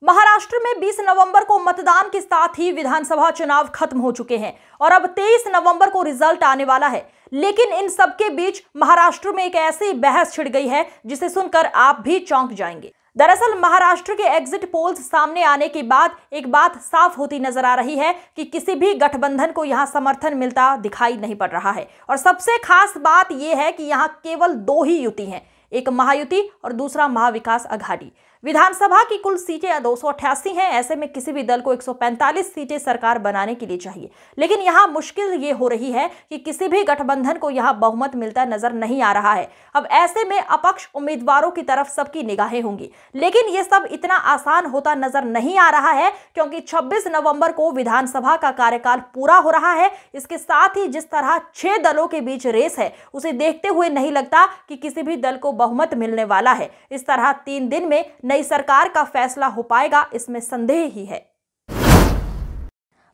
महाराष्ट्र में 20 नवंबर को मतदान के साथ ही विधानसभा चुनाव खत्म हो चुके हैं और अब 23 नवंबर को रिजल्ट आने वाला है। लेकिन इन सबके बीच महाराष्ट्र में एक ऐसी बहस छिड़ गई है जिसे सुनकर आप भी चौंक जाएंगे। दरअसल महाराष्ट्र के एग्जिट पोल्स सामने आने के बाद एक बात साफ होती नजर आ रही है कि किसी भी गठबंधन को यहां समर्थन मिलता दिखाई नहीं पड़ रहा है। और सबसे खास बात यह है कि यहां केवल दो ही युति हैं, एक महायुति और दूसरा महाविकास अघाड़ी। विधानसभा की कुल सीटें 288 हैं। ऐसे में किसी भी दल को 145 सीटें सरकार बनाने के लिए चाहिए। लेकिन यहां मुश्किल ये हो रही है कि किसी भी गठबंधन को यहां बहुमत मिलता नजर नहीं आ रहा है। अब ऐसे में अपक्ष उम्मीदवारों की तरफ सबकी निगाहें होंगी। लेकिन ये सब इतना आसान होता नजर नहीं आ रहा है, क्योंकि 26 नवंबर को विधानसभा का कार्यकाल पूरा हो रहा है। इसके साथ ही जिस तरह 6 दलों के बीच रेस है, उसे देखते हुए नहीं लगता कि किसी भी दल को बहुमत मिलने वाला है। इस तरह 3 दिन में नई सरकार का फैसला हो पाएगा, इसमें संदेह ही है।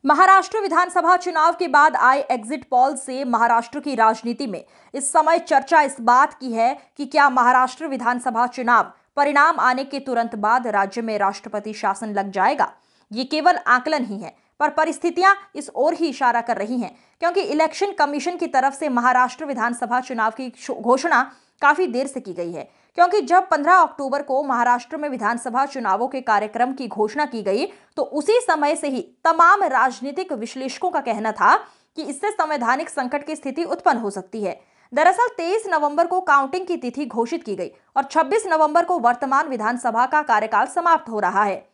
महाराष्ट्र विधानसभा चुनाव के बाद आए एग्जिट पोल से महाराष्ट्र की राजनीति में इस समय चर्चा इस बात की है कि क्या महाराष्ट्र विधानसभा चुनाव परिणाम आने के तुरंत बाद राज्य में राष्ट्रपति शासन लग जाएगा। ये केवल आकलन ही है, पर परिस्थितियां इस ओर ही इशारा कर रही हैं, क्योंकि इलेक्शन कमीशन की तरफ से महाराष्ट्र विधानसभा चुनाव की घोषणा काफी देर से की गई है। क्योंकि जब 15 अक्टूबर को महाराष्ट्र में विधानसभा चुनावों के कार्यक्रम की घोषणा की गई, तो उसी समय से ही तमाम राजनीतिक विश्लेषकों का कहना था कि इससे संवैधानिक संकट की स्थिति उत्पन्न हो सकती है। दरअसल 23 नवंबर को काउंटिंग की तिथि घोषित की गई और 26 नवंबर को वर्तमान विधानसभा का कार्यकाल समाप्त हो रहा है।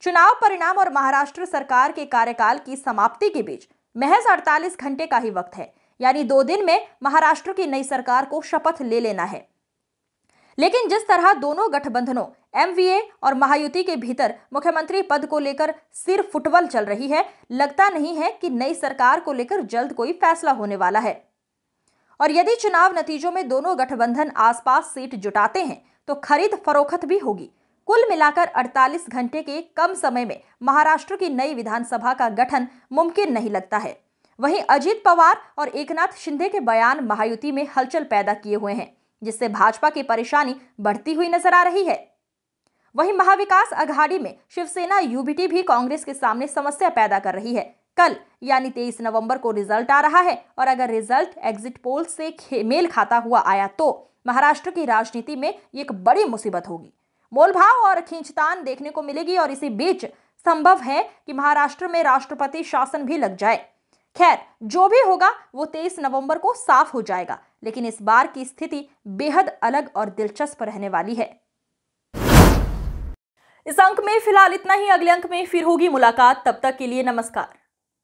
चुनाव परिणाम और महाराष्ट्र सरकार के कार्यकाल की समाप्ति के बीच महज 48 घंटे का ही वक्त है, यानी 2 दिन में महाराष्ट्र की नई सरकार को शपथ ले लेना है। लेकिन जिस तरह दोनों गठबंधनों एमवीए और महायुति के भीतर मुख्यमंत्री पद को लेकर सिर फुटबॉल चल रही है, लगता नहीं है कि नई सरकार को लेकर जल्द कोई फैसला होने वाला है। और यदि चुनाव नतीजों में दोनों गठबंधन आसपास सीट जुटाते हैं तो खरीद फरोख्त भी होगी। कुल मिलाकर 48 घंटे के कम समय में महाराष्ट्र की नई विधानसभा का गठन मुमकिन नहीं लगता है। वहीं अजित पवार और एकनाथ शिंदे के बयान महायुति में हलचल पैदा किए हुए हैं, जिससे भाजपा की परेशानी बढ़ती हुई नजर आ रही है। वहीं महाविकास अघाड़ी में शिवसेना यूबीटी भी कांग्रेस के सामने समस्या पैदा कर रही है। कल यानी 23 नवंबर को रिजल्ट आ रहा है और अगर रिजल्ट एग्जिट पोल से मेल खाता हुआ आया तो महाराष्ट्र की राजनीति में एक बड़ी मुसीबत होगी। मोलभाव और खींचतान देखने को मिलेगी और इसी बीच संभव है कि महाराष्ट्र में राष्ट्रपति शासन भी लग जाए। खैर, जो भी होगा वो 23 नवंबर को साफ हो जाएगा, लेकिन इस बार की स्थिति बेहद अलग और दिलचस्प रहने वाली है। इस अंक में फिलहाल इतना ही। अगले अंक में फिर होगी मुलाकात। तब तक के लिए नमस्कार।